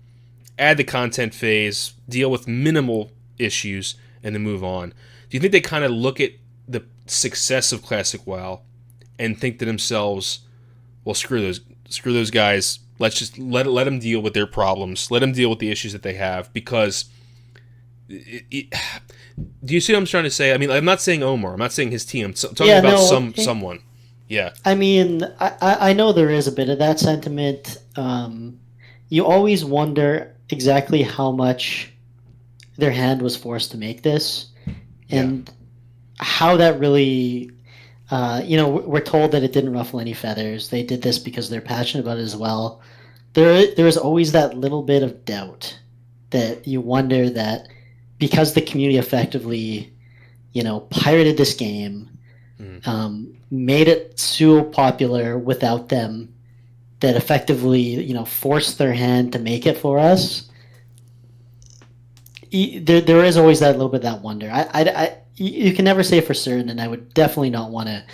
add the content phase, deal with minimal issues, and then move on? Do you think they kind of look at the success of Classic WoW and think to themselves, well, screw those guys, let's just let them deal with their problems, let them deal with the issues that they have? Because do you see what I'm trying to say? I mean, I'm not saying Omar, I'm not saying his team, I'm talking about someone. Yeah. I mean, I know there is a bit of that sentiment. You always wonder exactly how much their hand was forced to make this, Yeah. and how that really, we're told that it didn't ruffle any feathers. They did this because they're passionate about it as well. There is always that little bit of doubt that you wonder that because the community effectively, pirated this game, made it so popular without them, that effectively, forced their hand to make it for us. There is always that little bit of that wonder. You can never say for certain, and I would definitely not want to,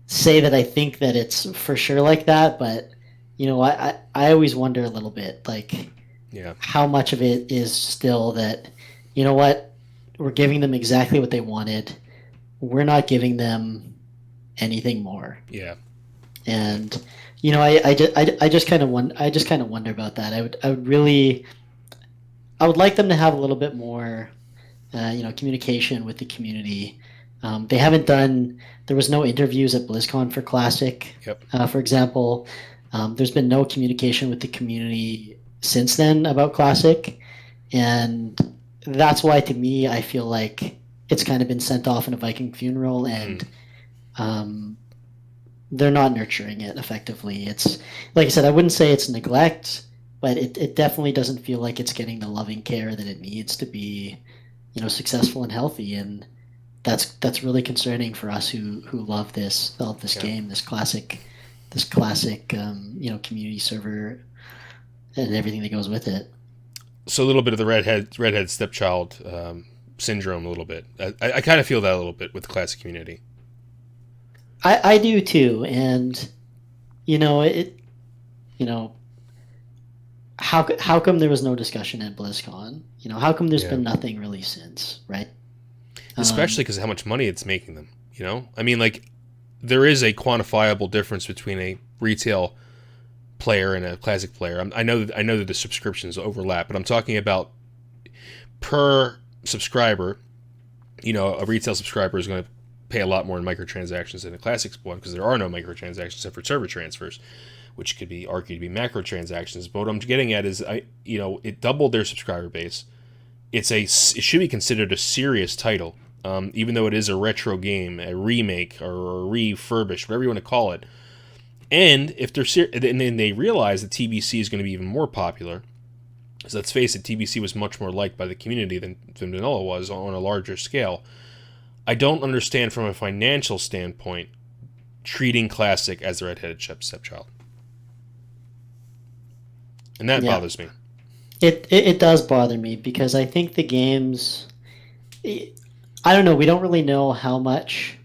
say that I think that it's for sure like that. But I always wonder a little bit, like, Yeah. how much of it is still that, what, we're giving them exactly what they wanted. We're not giving them anything more. Yeah. And I just kind of wonder about that. I would like them to have a little bit more, communication with the community. They haven't done. There was no interviews at BlizzCon for Classic, Yep. for example. There's been no communication with the community since then about Classic, and that's why, to me, I feel like it's kind of been sent off in a Viking funeral, and they're not nurturing it effectively. It's, like I said, I wouldn't say it's neglect, but it definitely doesn't feel like it's getting the loving care that it needs to be, successful and healthy. And that's really concerning for us who love this game, this classic, community server and everything that goes with it. So a little bit of the redhead stepchild syndrome, a little bit. I kind of feel that a little bit with the classic community. I do too, and how come there was no discussion at BlizzCon? How come there's been nothing really since, right? Especially because of how much money it's making them. I mean, like, there is a quantifiable difference between a retail player and a classic player. I know that the subscriptions overlap, but I'm talking about per subscriber. A retail subscriber is going to pay a lot more in microtransactions than a classic one, because there are no microtransactions except for server transfers, which could be argued to be macro transactions. But what I'm getting at is, it doubled their subscriber base. It should be considered a serious title, even though it is a retro game, a remake or a refurbished, whatever you want to call it. And if and then they realize that TBC is going to be even more popular. So let's face it, TBC was much more liked by the community than Vanilla was on a larger scale. I don't understand from a financial standpoint treating Classic as the redheaded stepchild. And that bothers me. It does bother me, because I think the games, I don't know, we don't really know how much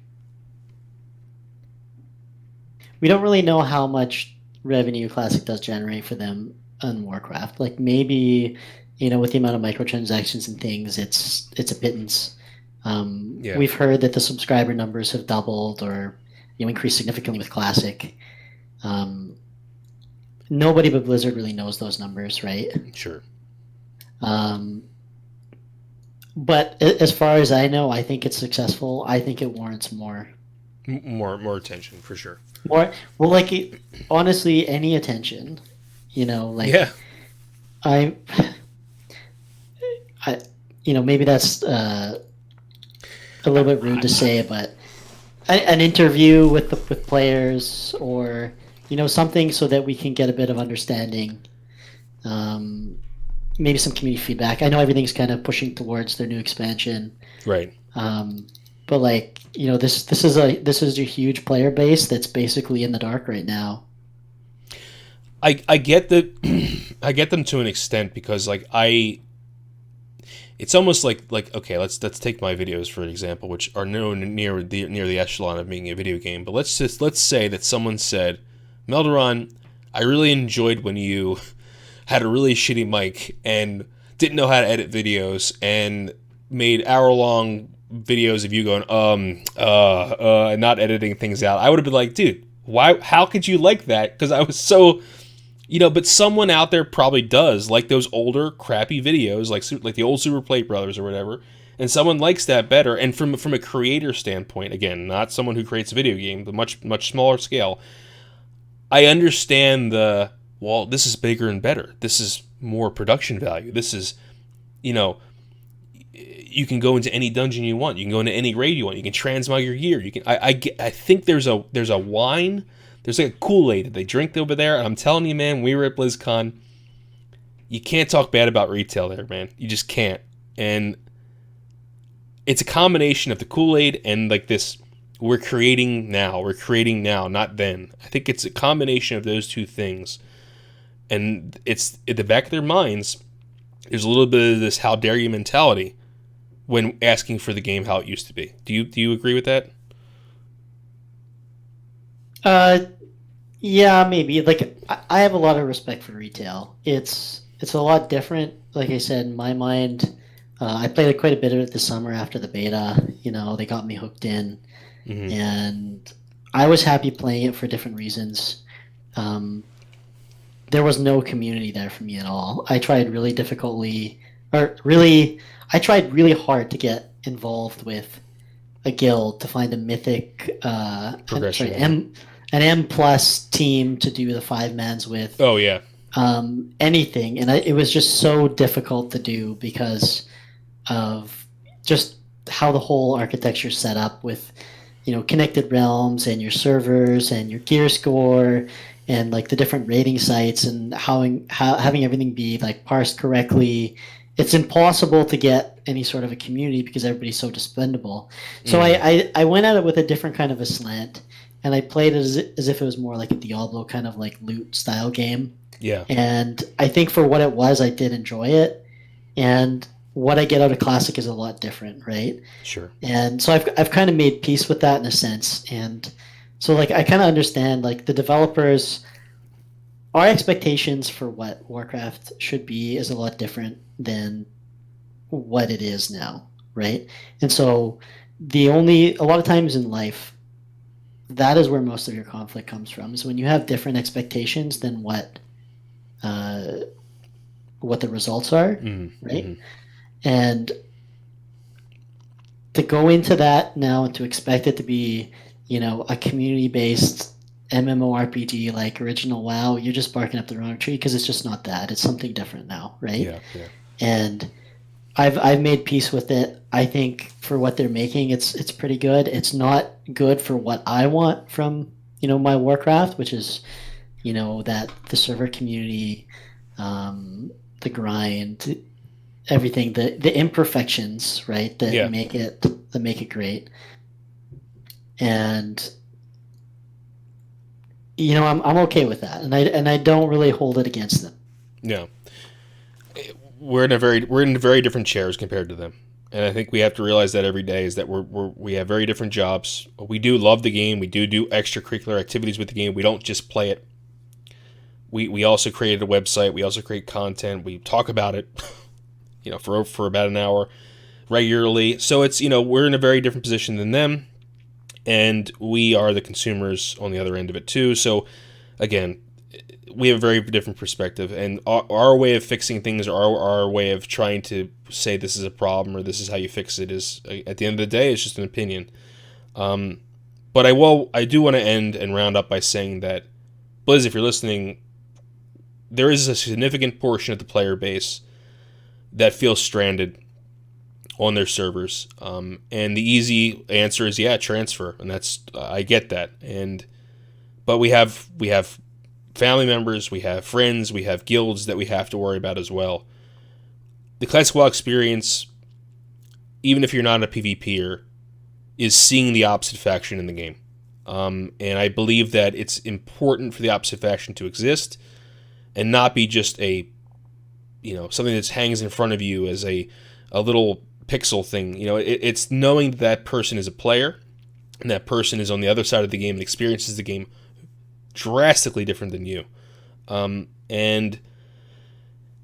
revenue Classic does generate for them on Warcraft. Like, maybe, with the amount of microtransactions and things, it's a pittance. We've heard that the subscriber numbers have doubled or increased significantly with Classic. Nobody but Blizzard really knows those numbers, right? Sure. But as far as I know, I think it's successful. I think it warrants more attention, for sure. More, well, like, honestly, any attention, like, yeah. I maybe that's a little bit rude to say, but an interview with players, or something, so that we can get a bit of understanding. Maybe some community feedback. I know everything's kind of pushing towards their new expansion, right? But, like, this is a huge player base that's basically in the dark right now. I get that. I get them to an extent, because, like, it's almost like okay, let's take my videos for example, which are near the echelon of making a video game. But let's say that someone said, Melderon, I really enjoyed when you had a really shitty mic and didn't know how to edit videos and made hour-long videos of you going and not editing things out. I would have been like, dude, why? How could you like that? Because I was so, but someone out there probably does like those older crappy videos, like the old Super Plate Brothers or whatever, and someone likes that better. And from a creator standpoint, again, not someone who creates a video game, but much smaller scale, I understand this is bigger and better. This is more production value. This is, you know, you can go into any dungeon you want. You can go into any raid you want. You can transmog your gear. You can. I think there's a wine. There's like a Kool-Aid that they drink over there. And I'm telling you, man, we were at BlizzCon. You can't talk bad about retail there, man. You just can't. And it's a combination of the Kool-Aid and like this. We're creating now, not then. I think it's a combination of those two things. And it's at the back of their minds, there's a little bit of this how dare you mentality when asking for the game how it used to be. Do you agree with that? Yeah, maybe. Like, I have a lot of respect for retail. It's a lot different. Like I said, in my mind, I played it quite a bit of it this summer after the beta. You know, they got me hooked in. And I was happy playing it for different reasons. There was no community there for me at all. I tried I tried really hard to get involved with a guild to find a mythic, an M plus team to do the 5-mans with. Oh yeah. Anything, and it was just so difficult to do because of just how the whole architecture is set up with, connected realms and your servers and your gear score and like the different rating sites and how having everything be like parsed correctly. It's impossible to get any sort of a community because everybody's so dispendable. So I went at it with a different kind of a slant, and I played it as if it was more like a Diablo kind of like loot style game. Yeah. And I think for what it was, I did enjoy it. And what I get out of Classic is a lot different, right? Sure. And so I've kind of made peace with that in a sense. And so like I kind of understand like the developers, our expectations for what Warcraft should be is a lot different than what it is now, right? And so a lot of times in life, that is where most of your conflict comes from, is when you have different expectations than what the results are, right? And to go into that now and to expect it to be, a community-based MMORPG like original WoW, you're just barking up the wrong tree because it's just not that. It's something different now, right? Yeah. And I've made peace with it. I think for what they're making, it's pretty good. It's not good for what I want from my Warcraft, which is that the server community, the grind, everything, the imperfections, right, that make it great. And I'm okay with that, and I don't really hold it against them. Yeah, we're in very different chairs compared to them, and I think we have to realize that every day is that we have very different jobs. We do love the game. We do extracurricular activities with the game. We don't just play it. We also created a website. We also create content. We talk about it, for about an hour regularly. So it's we're in a very different position than them. And we are the consumers on the other end of it too. So, again, we have a very different perspective. And our way of fixing things, or our way of trying to say this is a problem or this is how you fix it is, at the end of the day, it's just an opinion. But I do want to end and round up by saying that, Blizz, if you're listening, there is a significant portion of the player base that feels stranded on their servers, and the easy answer is transfer, and that's I get that, but we have family members, we have friends, we have guilds that we have to worry about as well. The Classic WoW experience, even if you're not a PvPer, is seeing the opposite faction in the game, and I believe that it's important for the opposite faction to exist and not be just a something that hangs in front of you as a little pixel thing. It's knowing that person is a player and that person is on the other side of the game and experiences the game drastically different than you, and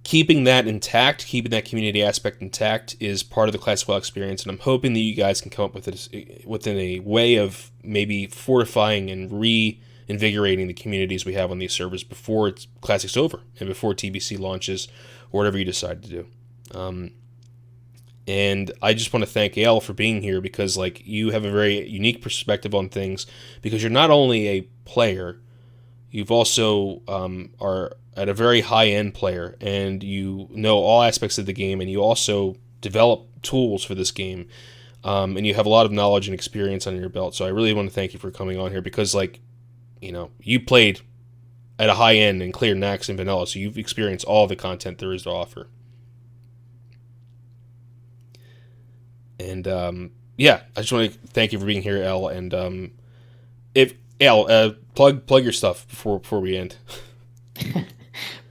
keeping that intact, keeping that community aspect intact is part of the Classic WoW experience. And I'm hoping that you guys can come up within a way of maybe fortifying and reinvigorating the communities we have on these servers before Classic's over and before TBC launches or whatever you decide to do. And I just want to thank Ayle for being here, because you have a very unique perspective on things, because you're not only a player, You've also are at a very high-end player, and you know all aspects of the game, and you also develop tools for this game, and you have a lot of knowledge and experience under your belt. So I really want to thank you for coming on here because, like, you know, you played at a high end and cleared Nax and Vanilla, so you've experienced all the content there is to offer. And yeah, I just want to thank you for being here, Ayle. And if Ayle, plug your stuff before we end.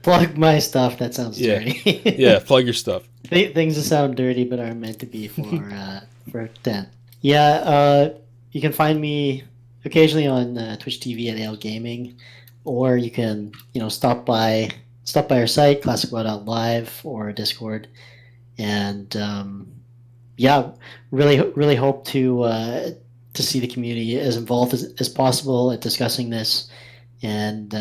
Plug my stuff. That sounds dirty. Yeah, plug your stuff. Things that sound dirty but are meant to be for 10. Yeah, you can find me occasionally on Twitch TV at Ayle Gaming, or you can stop by our site classicwow.live or Discord, and yeah, really hope to see the community as involved as possible at discussing this, and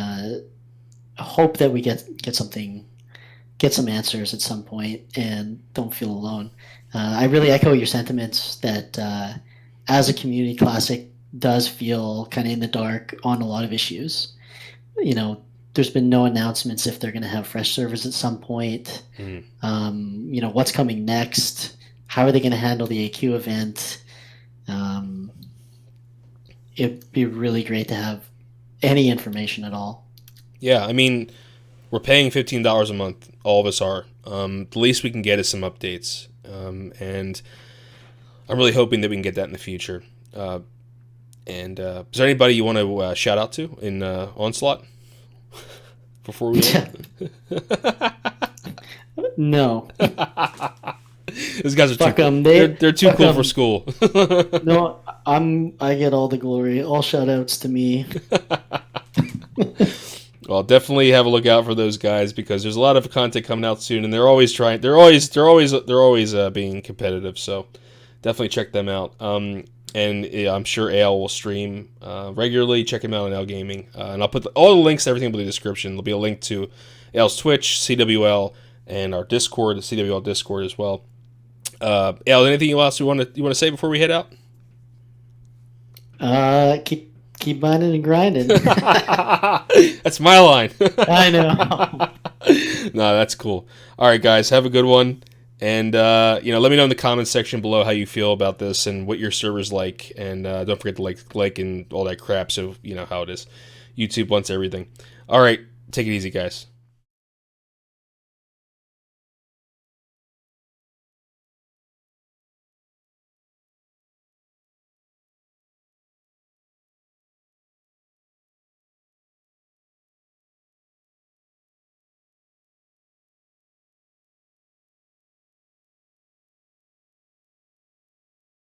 hope that we get some answers at some point and don't feel alone. I really echo your sentiments that as a community, Classic does feel kind of in the dark on a lot of issues. There's been no announcements if they're going to have fresh servers at some point. What's coming next? How are they going to handle the AQ event? It'd be really great to have any information at all. Yeah, I mean, we're paying $15 a month. All of us are. The least we can get is some updates. And I'm really hoping that we can get that in the future. And is there anybody you want to shout out to in Onslaught before we end? No. These guys are too cool. They're too cool for school. No, I get all the glory. All shout outs to me. Well, definitely have a look out for those guys because there's a lot of content coming out soon, and they're always trying. They're always being competitive. So definitely check them out. And I'm sure Ayle will stream regularly. Check him out on Ayle Gaming, and I'll put all the links, everything will be in the description. There'll be a link to Ayle's Twitch, CWL, and our Discord, the CWL Discord as well. Ayle, anything else you want to say before we head out? Keep minding and grinding. That's my line. I know. No, that's cool. All right, guys, have a good one. And, let me know in the comments section below how you feel about this and what your server's like. And don't forget to like and all that crap so you know how it is. YouTube wants everything. All right, take it easy, guys.